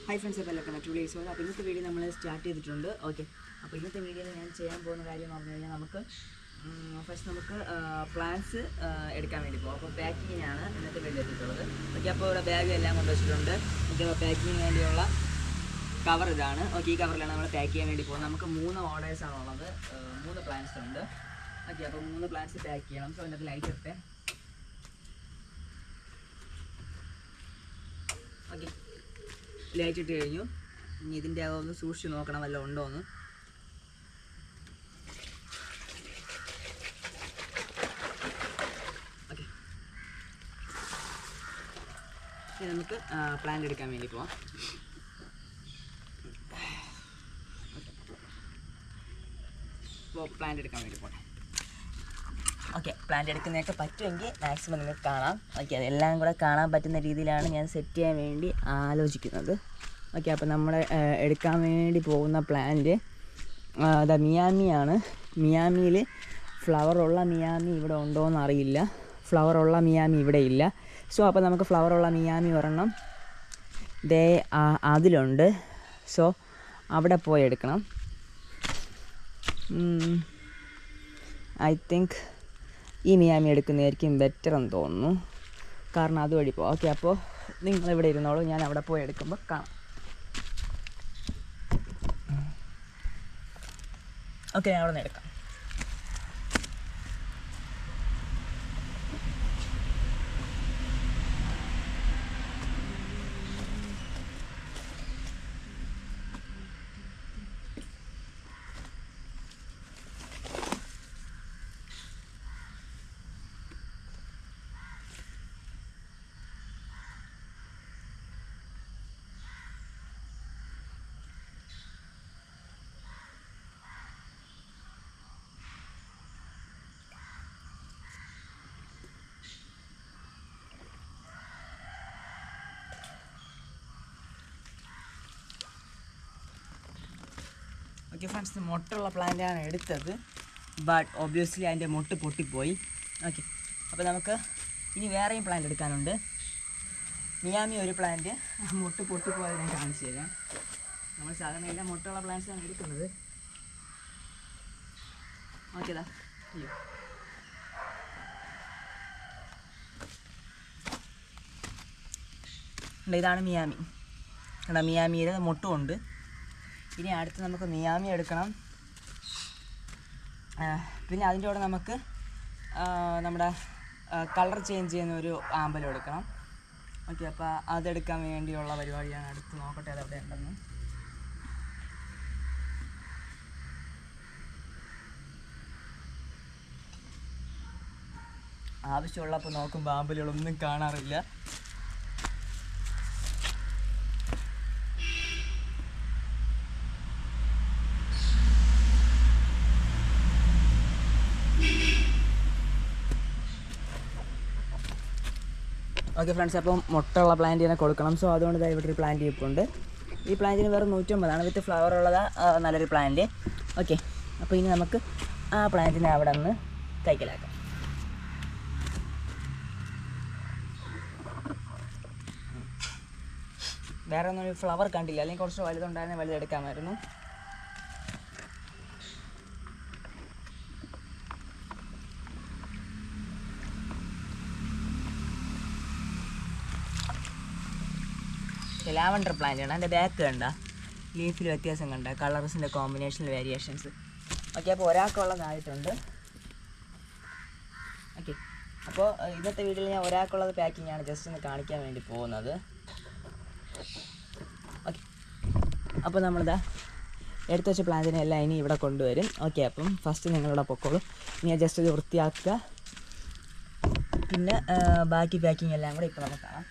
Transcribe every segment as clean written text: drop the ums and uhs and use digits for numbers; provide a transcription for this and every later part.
Hi friends, അപ്പോൾ എല്ലാവർക്കും മറ്റു വീഡിയോസ് അപ്പോൾ ഇന്നത്തെ വീഡിയോ നമ്മൾ സ്റ്റാർട്ട് ചെയ്തിട്ടുണ്ട്. ഓക്കെ, അപ്പോൾ ഇന്നത്തെ വീഡിയോയിൽ ഞാൻ ചെയ്യാൻ പോകുന്ന കാര്യം എന്ന് പറഞ്ഞു കഴിഞ്ഞാൽ നമുക്ക് പ്ലാൻസ് എടുക്കാൻ വേണ്ടി പോകും. അപ്പോൾ പാക്കിങ്ങിനാണ് ഇന്നത്തെ വീഡിയോ എത്തിയിട്ടുള്ളത്. ഓക്കെ, അപ്പോൾ ഇവിടെ ബാഗ് എല്ലാം കൊണ്ടുവച്ചിട്ടുണ്ട്. ഓക്കെ, അപ്പോൾ പാക്കിങ്ങിന് വേണ്ടിയുള്ള കവർ ഇതാണ്. ഓക്കെ, ഈ കവറിലാണ് നമ്മൾ പാക്ക് ചെയ്യാൻ വേണ്ടി പോകുന്നത്. നമുക്ക് 3 ഓർഡേഴ്സാണ് ഉള്ളത്, 3 പ്ലാൻസ് ഉണ്ട്. ഓക്കെ, അപ്പോൾ 3 പ്ലാൻസ് പാക്ക് ചെയ്യണം. സോ അതിനകത്ത് ലൈറ്റ് ഇട്ടേ. ഓക്കെ, ലൈറ്റ് ഇട്ട് കഴിഞ്ഞു. ഇനി ഇതിൻ്റെ അതൊന്ന് സൂക്ഷിച്ച് നോക്കണം വല്ലതും ഉണ്ടോ എന്ന്. ഓക്കെ, ഇനി നമുക്ക് പ്ലാന്റ് എടുക്കാൻ വേണ്ടി പോവാം. അപ്പോൾ പ്ലാന്റ് എടുക്കാൻ വേണ്ടി പോട്ടെ. ഓക്കെ, പ്ലാന്റ് എടുക്കുന്നതൊക്കെ പറ്റുമെങ്കിൽ മാക്സിമം നിങ്ങൾക്ക് കാണാം. ഓക്കെ, അതെല്ലാം കൂടെ കാണാൻ പറ്റുന്ന രീതിയിലാണ് ഞാൻ സെറ്റ് ചെയ്യാൻ വേണ്ടി ആലോചിക്കുന്നത്. ഓക്കെ, അപ്പോൾ നമ്മൾ എടുക്കാൻ വേണ്ടി പോകുന്ന പ്ലാന്റ് മിയാമിയാണ്. മിയാമിയിൽ ഫ്ലവറുള്ള മിയാമി ഇവിടെ ഉണ്ടോയെന്ന് അറിയില്ല. ഫ്ലവറുള്ള മിയാമി ഇവിടെ ഇല്ല. സോ അപ്പോൾ നമുക്ക് ഫ്ലവറുള്ള മിയാമി ഒരെണ്ണം അതിലുണ്ട്. സോ അവിടെ പോയി എടുക്കണം. ഐ തിങ്ക് ഈ മിയാമി എടുക്കുന്നതായിരിക്കും ബെറ്റർ എന്ന് തോന്നുന്നു. കാരണം അതുവഴി പോകാം. ഓക്കെ, അപ്പോൾ നിങ്ങളിവിടെ ഇരുന്നോളൂ, ഞാൻ അവിടെ പോയി എടുക്കുമ്പോൾ കാണാം. ഓക്കെ, ഞാൻ അവിടെ നിന്ന് എടുക്കാം. ഓക്കെ ഫ്രണ്ട്സ്, മുട്ടുള്ള പ്ലാന്റാണ് എടുത്തത്. ബട്ട് ഒബ്വിയസ്ലി അതിൻ്റെ മുട്ട് പൊട്ടിപ്പോയി. ഓക്കെ, അപ്പോൾ നമുക്ക് ഇനി വേറെയും പ്ലാന്റ് എടുക്കാനുണ്ട്. മിയാമി ഒരു പ്ലാന്റ് മുട്ട് പൊട്ടിപ്പോയത് ഞാൻ കാണിച്ചു തരാം. നമ്മൾ സാധാരണ എല്ലാം മുട്ടുള്ള പ്ലാന്റ്സാണ് എടുക്കുന്നത്. ഓക്കേതാ, അയ്യോ ഇതാണ് മിയാമി. കണ്ടാ, മിയാമിയുടെ മുട്ടുമുണ്ട്. ഇനി അടുത്ത് നമുക്ക് മിയാമി എടുക്കണം. പിന്നെ അതിൻ്റെ കൂടെ നമുക്ക് നമ്മുടെ കളർ ചേഞ്ച് ചെയ്യുന്ന ഒരു ആമ്പലം എടുക്കണം. ഓക്കെ, അപ്പോൾ അതെടുക്കാൻ വേണ്ടിയുള്ള പരിപാടിയാണ്. അടുത്ത് നോക്കട്ടെ അതെവിടെ ഉണ്ടെന്ന്. ആവശ്യമുള്ളപ്പോൾ നോക്കുമ്പോൾ ആമ്പലുകളൊന്നും കാണാറില്ല. ഓക്കെ ഫ്രണ്ട്സ്, അപ്പം മുട്ടുള്ള പ്ലാന്റിനെ കൊടുക്കണം. സോ അതുകൊണ്ട് ഇവിടെ ഒരു പ്ലാന്റ് ഇരിപ്പുണ്ട്. ഈ പ്ലാന്റിന് വെറും 150 വിത്ത് ഫ്ലവർ ഉള്ളതാണ്. നല്ലൊരു പ്ലാന്റ്. ഓക്കെ, അപ്പോൾ ഇനി നമുക്ക് ആ പ്ലാന്റിനെ അവിടെ നിന്ന് കൈക്കലാക്കാം. വേറെ ഒന്നും ഒരു ഫ്ലവർ കണ്ടില്ല, അല്ലെങ്കിൽ കുറച്ച് വലുതുണ്ടായിരുന്നെ വലുതെടുക്കാമായിരുന്നു. ലാവൻഡർ പ്ലാന്റ് ആണ്. അതിൻ്റെ ബാക്ക് കണ്ട ലീഫിൽ വ്യത്യാസം കണ്ട, കളേഴ്സിൻ്റെ കോമ്പിനേഷനിൽ വേരിയേഷൻസ്. ഓക്കെ, അപ്പോൾ ഒരാൾക്കുള്ളതായിട്ടുണ്ട്. ഓക്കെ, അപ്പോൾ ഇന്നത്തെ വീഡിയോയിൽ ഞാൻ ഒരാൾക്കുള്ളത് പാക്കിംഗ് ആണ് ജസ്റ്റ് ഒന്ന് കാണിക്കാൻ വേണ്ടി പോകുന്നത്. ഓക്കെ, അപ്പോൾ നമ്മളിതാ എടുത്തു വെച്ച പ്ലാന്റിനെ എല്ലാം ഇനി ഇവിടെ കൊണ്ടുവരും. ഓക്കെ, അപ്പം ഫസ്റ്റ് നിങ്ങളുടെ പൊക്കോളും. ഇനി ഞാൻ ജസ്റ്റ് ഇത് വൃത്തിയാക്കുക. പിന്നെ ബാക്കി പാക്കിംഗ് എല്ലാം കൂടെ ഇപ്പോൾ നമുക്ക് കാണാം.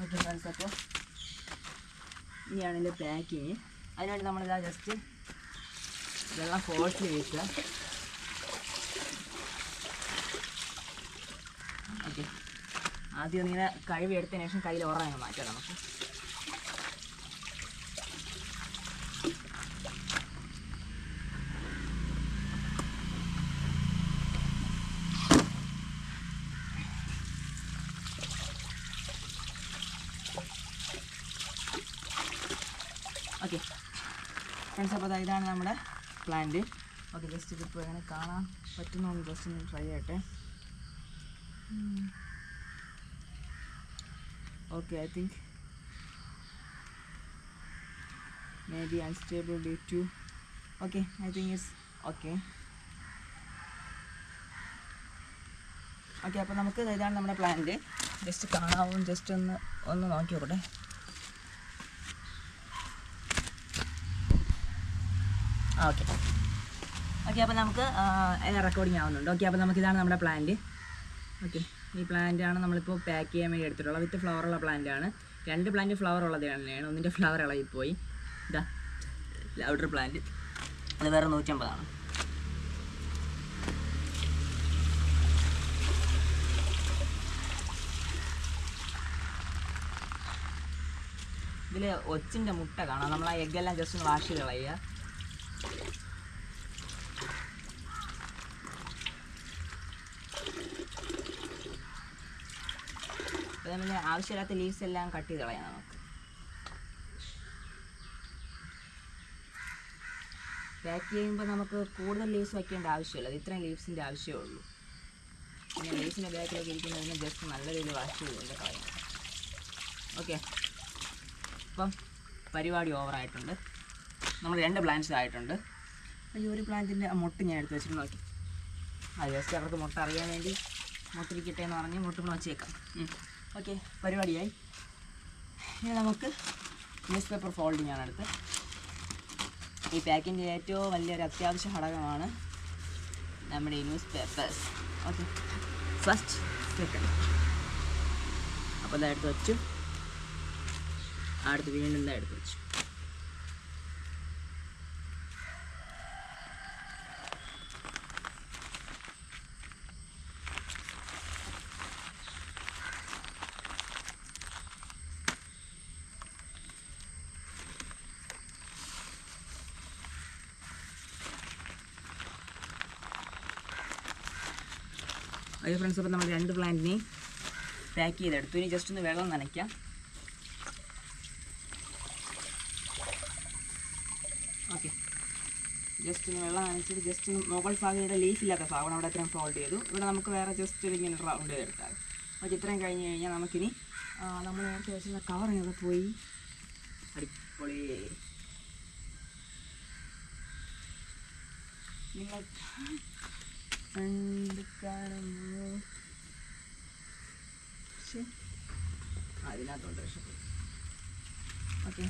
ഓക്കെ ഫ്രണ്ട്സ്, അപ്പോൾ ഇനിയാണ് എൻ്റെ പാക്കിങ്. അതിനുവേണ്ടി നമ്മളിതാ ജസ്റ്റ് വെള്ളം ഫോഴ്സിൽ വീഴ്ത്തുക. ഓക്കെ, ആദ്യം ഒന്നിങ്ങനെ കഴുകി എടുത്തതിന് ശേഷം കയ്യിൽ ഉറങ്ങാൻ മാറ്റാം നമുക്ക്. ഫ്രണ്ട്സ്, അപ്പോൾ ഇതാണ് നമ്മുടെ പ്ലാന്റ്. ഓക്കെ, ജസ്റ്റ് ഇതിപ്പോൾ എങ്ങനെ കാണാൻ പറ്റുന്നോ ജസ്റ്റ് ഒന്ന് ട്രൈ ചെയ്യട്ടെ. Okay, I think maybe unstable due to okay, I think it's okay. Okay, അപ്പോൾ നമുക്ക് ഇതാണ് നമ്മുടെ പ്ലാന്റ്. ജസ്റ്റ് കാണാവും, ജസ്റ്റ് ഒന്ന് നോക്കി നോക്കട്ടെ. ഓക്കെ ഓക്കെ, അപ്പോൾ നമുക്ക് റെക്കോർഡിങ് ആവുന്നുണ്ട്. ഓക്കെ, അപ്പോൾ നമുക്കിതാണ് നമ്മുടെ പ്ലാന്റ്. ഓക്കെ, ഈ പ്ലാന്റാണ് നമ്മളിപ്പോൾ പാക്ക് ചെയ്യാൻ വേണ്ടി എടുത്തിട്ടുള്ളത്. വിത്ത് ഫ്ലവറുള്ള പ്ലാന്റാണ്. 2 പ്ലാന്റ് ഫ്ലവർ ഉള്ളത് തന്നെയാണ്. ഒന്നിൻ്റെ ഫ്ലവർ ഇളകിപ്പോയി. ഇതാ ലൗഡർ പ്ലാന്റ്, അത് വേറെ 150. ഇതിൽ ഒച്ചിൻ്റെ മുട്ട കാണാം. നമ്മൾ ആ എഗ്ഗെല്ലാം ജസ്റ്റ് ഒന്ന് വാഷ് ചെയ്ത് കളയുക. അപ്പോൾ നമ്മൾ ആവശ്യമില്ലാത്ത ലീവ്സ് എല്ലാം കട്ട് ചെയ്ത് കളയാം. നമുക്ക് പാക്ക് ചെയ്യുമ്പോൾ നമുക്ക് കൂടുതൽ ലീവ്സ് വയ്ക്കേണ്ട ആവശ്യമില്ല. ഇത്രയും ലീവ്സിൻ്റെ ആവശ്യമേ ഉള്ളൂ. പിന്നെ ലീവ്സിൻ്റെ ബാക്കിലേക്ക് ഇരിക്കുന്നതിന് ജസ്റ്റ് നല്ല രീതിയിൽ വാഷ് ചെയ്തുകൊണ്ട് കളയാം. ഓക്കെ, അപ്പം പരിപാടി ഓവറായിട്ടുണ്ട്. നമ്മൾ 2 പ്ലാന്റ്സ് ആയിട്ടുണ്ട്. ഈ ഒരു പ്ലാന്റിൻ്റെ മുട്ട ഞാൻ എടുത്ത് വെച്ചിട്ട് നോക്കി. അത് ജസ്റ്റ് അവർക്ക് മുട്ട അറിയാൻ വേണ്ടി മുട്ടിരിക്കട്ടെ എന്ന് പറഞ്ഞ് മുട്ട വച്ചേക്കാം. ഓക്കെ, പരിപാടിയായി. ഇനി നമുക്ക് ന്യൂസ് പേപ്പർ ഫോൾഡിങ് ആണ് അടുത്ത്. ഈ പാക്കിൻ്റെ ഏറ്റവും വലിയൊരു അത്യാവശ്യ ഘടകമാണ് നമ്മുടെ ഈ news papers. Okay, first second. അപ്പോൾ ഇതാ എടുത്ത് വെച്ചു. അടുത്ത് വീണ്ടും ഇതാ എടുത്ത് വെച്ചു. ഓക്കെ ഫ്രണ്ട്സ്, അപ്പോൾ നമ്മൾ 2 പ്ലാന്റിനെയും പാക്ക് ചെയ്തെടുത്തു. ഇനി ജസ്റ്റ് ഒന്ന് വെള്ളം നനയ്ക്കാം. ഓക്കെ, ജസ്റ്റ് ഒന്ന് വെള്ളം നനച്ചിട്ട് ജസ്റ്റ് ഒന്ന് മുകൾ ഭാഗയുടെ ലീഫില്ലാത്ത ഭാഗം അവിടെ അത്രയും ഫോൾഡ് ചെയ്തു. ഇവിടെ നമുക്ക് വേറെ ജസ്റ്റ് ഇങ്ങനെ റൗണ്ട് ചെയ്തെടുത്താൽ. ഓക്കെ, ഇത്രയും കഴിഞ്ഞ് കഴിഞ്ഞാൽ നമുക്കിനി നമ്മൾ നേരത്തെ വെച്ചിരുന്ന കവറിനൊക്കെ പോയി അടിപൊളി. നിങ്ങൾ കാണുമ്പോൾ അതിനകത്തോട്ട് രക്ഷപ്പെടും. ഓക്കെ,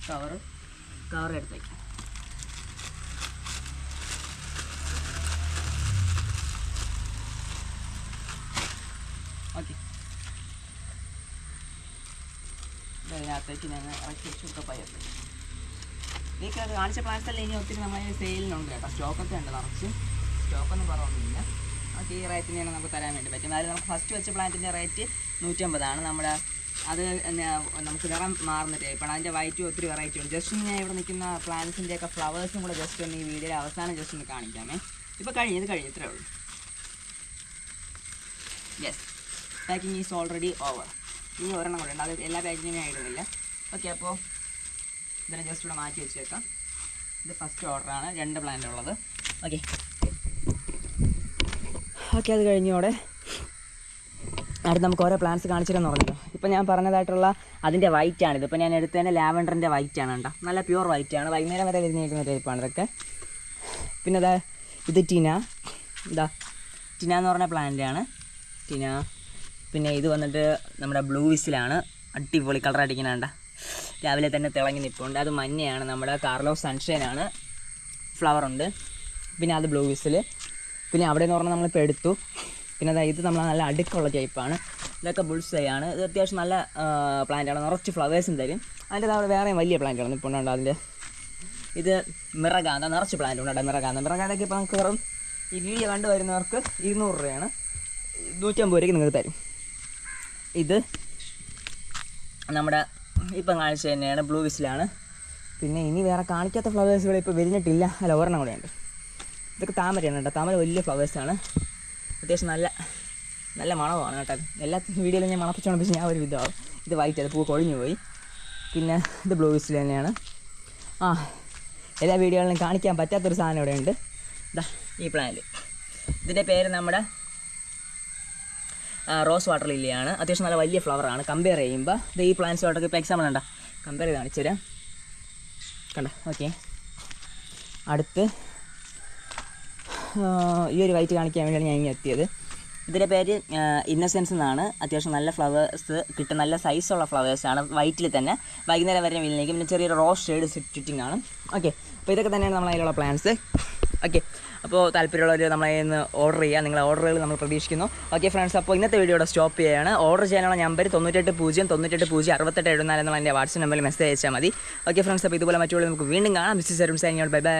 കവർ എടുത്തേക്കാം. ഓക്കെ, ഇതിനകത്തേക്ക് ഞങ്ങൾ ഇറക്കി ചുട്ടപ്പയർ. ഈ കാണിച്ച പ്ലാന്റ്സ് അല്ല ഇനി ഒത്തിരി നമ്മൾ സെയിലിനുണ്ട് കേട്ടോ. സ്റ്റോക്കൊക്കെ ഉണ്ട് നിറച്ച്. സ്റ്റോക്കൊന്നും കുറവൊന്നുമില്ല. ഓക്കെ, ഈ റേറ്റിന് തന്നെ നമുക്ക് തരാൻ വേണ്ടി പറ്റും. അതായത് നമുക്ക് ഫസ്റ്റ് വെച്ച പ്ലാന്റിൻ്റെ റേറ്റ് 150. നമ്മുടെ അത് നമുക്ക് നിറം മാറുന്ന ടൈപ്പാണ്. അതിൻ്റെ വൈറ്റും ഒത്തിരി വെറൈറ്റി ഉണ്ട്. ജസ്റ്റ് ഞാൻ ഇവിടെ നിൽക്കുന്ന പ്ലാന്റ്സിൻ്റെയൊക്കെ ഫ്ലവേഴ്സും കൂടെ ജസ്റ്റ് ഒന്ന് ഈ വീഡിയോയുടെ അവസാനം ജസ്റ്റ് ഒന്ന് കാണിക്കാമേ. ഇപ്പോൾ ഇത് കഴിഞ്ഞ് ഇത്രേ ഉള്ളൂ. Yes, packing is already over. ഇനി ഒരെണ്ണം കൂടെ ഉണ്ട്. അത് എല്ലാ പാക്കിങ്ങും ഞാൻ ഇടുന്നില്ല. ഓക്കെ, അപ്പോൾ ഇതിനെ ജസ്റ്റ് ഇവിടെ മാറ്റി വെച്ചേക്കാം. ഇത് ഫസ്റ്റ് ഓർഡറാണ്, 2 പ്ലാന്റ് ഉള്ളത്. ഓക്കെ ഓക്കെ, അത് കഴിഞ്ഞോടെ അടുത്ത് നമുക്ക് ഓരോ പ്ലാന്റ്സ് കാണിച്ചിട്ടെന്ന് പറഞ്ഞല്ലോ. ഇപ്പോൾ ഞാൻ പറഞ്ഞതായിട്ടുള്ള അതിൻ്റെ വൈറ്റാണിത്. ഇപ്പോൾ ഞാൻ എടുത്തതിൻ്റെ ലാവൻഡറിൻ്റെ വൈറ്റാണ് കേട്ടോ. നല്ല പ്യുവർ വൈറ്റാണ്. വൈകുന്നേരം വരെ വിരിഞ്ഞിരിക്കുന്ന ടൈപ്പാണ് ഇതൊക്കെ. പിന്നെ ഇത് ടിന എന്ന് പറഞ്ഞ പ്ലാന്റാണ് ടിന. പിന്നെ ഇത് വന്നിട്ട് നമ്മുടെ ബ്ലൂ വിസിലാണ്. അടിപൊളി കളർ അടിക്കുന്നുണ്ട. രാവിലെ തന്നെ തിളങ്ങി നിൽപ്പുണ്ട്. അത് മഞ്ഞയാണ്. നമ്മുടെ കാർലോസ് സൺഷൈനാണ്. ഫ്ലവറുണ്ട്. പിന്നെ അത് ബ്ലൂ വിസിൽ. പിന്നെ അവിടെ എന്ന് പറഞ്ഞാൽ നമ്മളിപ്പോൾ എടുത്തു. പിന്നെ ഇത് നമ്മൾ നല്ല അടുക്കുള്ള ടൈപ്പാണ്. ഇതൊക്കെ ബുൾസൈയാണ്. ഇത് അത്യാവശ്യം നല്ല പ്ലാന്റാണ്. നിറച്ച് ഫ്ലവേഴ്സും തരും. അതിൻ്റെ അവിടെ വേറെയും വലിയ പ്ലാന്റാണ് ഇപ്പോൾ ഉണ്ട്. അതിൻ്റെ ഇത് മിറകാന്ത, നിറച്ച് പ്ലാന്റ് ഉണ്ട്. മിറകാന്തൊക്കെ ഇപ്പോൾ നമുക്ക് വെറും ഈ വീഡിയോ കണ്ടു വരുന്നവർക്ക് 200 രൂപയാണ്. 150 രൂപയ്ക്ക് നിങ്ങൾക്ക് തരും. ഇത് നമ്മുടെ ഇപ്പം കാണിച്ച തന്നെയാണ്, ബ്ലൂ വിസിലാണ്. പിന്നെ ഇനി വേറെ കാണിക്കാത്ത ഫ്ലവേഴ്സുകൾ ഇപ്പോൾ വിരിഞ്ഞിട്ടില്ല. അല്ല, ഒരെണ്ണം കൂടെ ഉണ്ട്. ഇതൊക്കെ താമരയാണ് കേട്ടോ. താമര വലിയ ഫ്ലവേഴ്സാണ്. അത്യാവശ്യം നല്ല മണമാണ് കേട്ടോ. എല്ലാ വീഡിയോയിലും ഞാൻ മണപ്പിച്ചോണ്ട് ഞാൻ ഒരു വിധമാവും. ഇത് വൈറ്റ്, അത് പൂ കൊഴിഞ്ഞു പോയി. പിന്നെ ഇത് ബ്ലൂ വിസിൽ തന്നെയാണ്. എല്ലാ വീഡിയോകളിലും കാണിക്കാൻ പറ്റാത്തൊരു സാധനം ഇവിടെ ഉണ്ട്. ഇതാ ഈ പ്ലാന്റ്. ഇതിൻ്റെ പേര് നമ്മുടെ റോസ് വാട്ടർ ലില്ലിയാണ്. അത്യാവശ്യം നല്ല വലിയ ഫ്ലവറാണ്. കമ്പയർ ചെയ്യുമ്പോൾ ഇത് ഈ പ്ലാന്റ്സുമായിട്ടൊക്കെ ഇപ്പോൾ എക്സാമ്പിൾ കണ്ട കമ്പയർ ചെയ്ത് കാണിച്ചു തരാം. കണ്ട ഓക്കെ. അടുത്ത് ഈ ഒരു വൈറ്റ് കാണിക്കാൻ വേണ്ടിയാണ് ഞാൻ ഇങ്ങനെ എത്തിയത്. ഇതിൻ്റെ പേര് ഇന്നസെൻസ് എന്നാണ്. അത്യാവശ്യം നല്ല ഫ്ലവേഴ്സ് കിട്ടും, നല്ല സൈസുള്ള ഫ്ലവേഴ്സാണ്. വൈറ്റിൽ തന്നെ വൈകുന്നേരം വരെ വീലിലേക്ക്. പിന്നെ ചെറിയൊരു റോസ് ഷെയ്ഡ് ചുറ്റിങ് ആണ്. ഓക്കെ, അപ്പോൾ ഇതൊക്കെ തന്നെയാണ് നമ്മളെ കയ്യിലുള്ള പ്ലാൻസ്. ഓക്കെ, അപ്പോൾ താല്പര്യമുള്ളവർ നമ്മളെ നിന്ന് ഓർഡർ ചെയ്യുക. നിങ്ങളെ ഓർഡറുകൾ നമ്മൾ പ്രതീക്ഷിക്കുന്നു. ഓക്കെ ഫ്രണ്ട്സ്, അപ്പോൾ ഇന്നത്തെ വീഡിയോയുടെ സ്റ്റോപ്പ് ചെയ്യുകയാണ്. ഓർഡർ ചെയ്യാനുള്ള നമ്പർ 9809806874 എന്നുള്ള എൻ്റെ വാട്സപ്പ് നമ്പറിൽ മെസ്സേജ് അയച്ചാൽ മതി. ഓക്കെ ഫ്രണ്ട്സ്, അപ്പോൾ ഇതുപോലെ മറ്റുള്ള നമുക്ക് വീണ്ടും കാണാം. This is Arun signing out. Bye bye.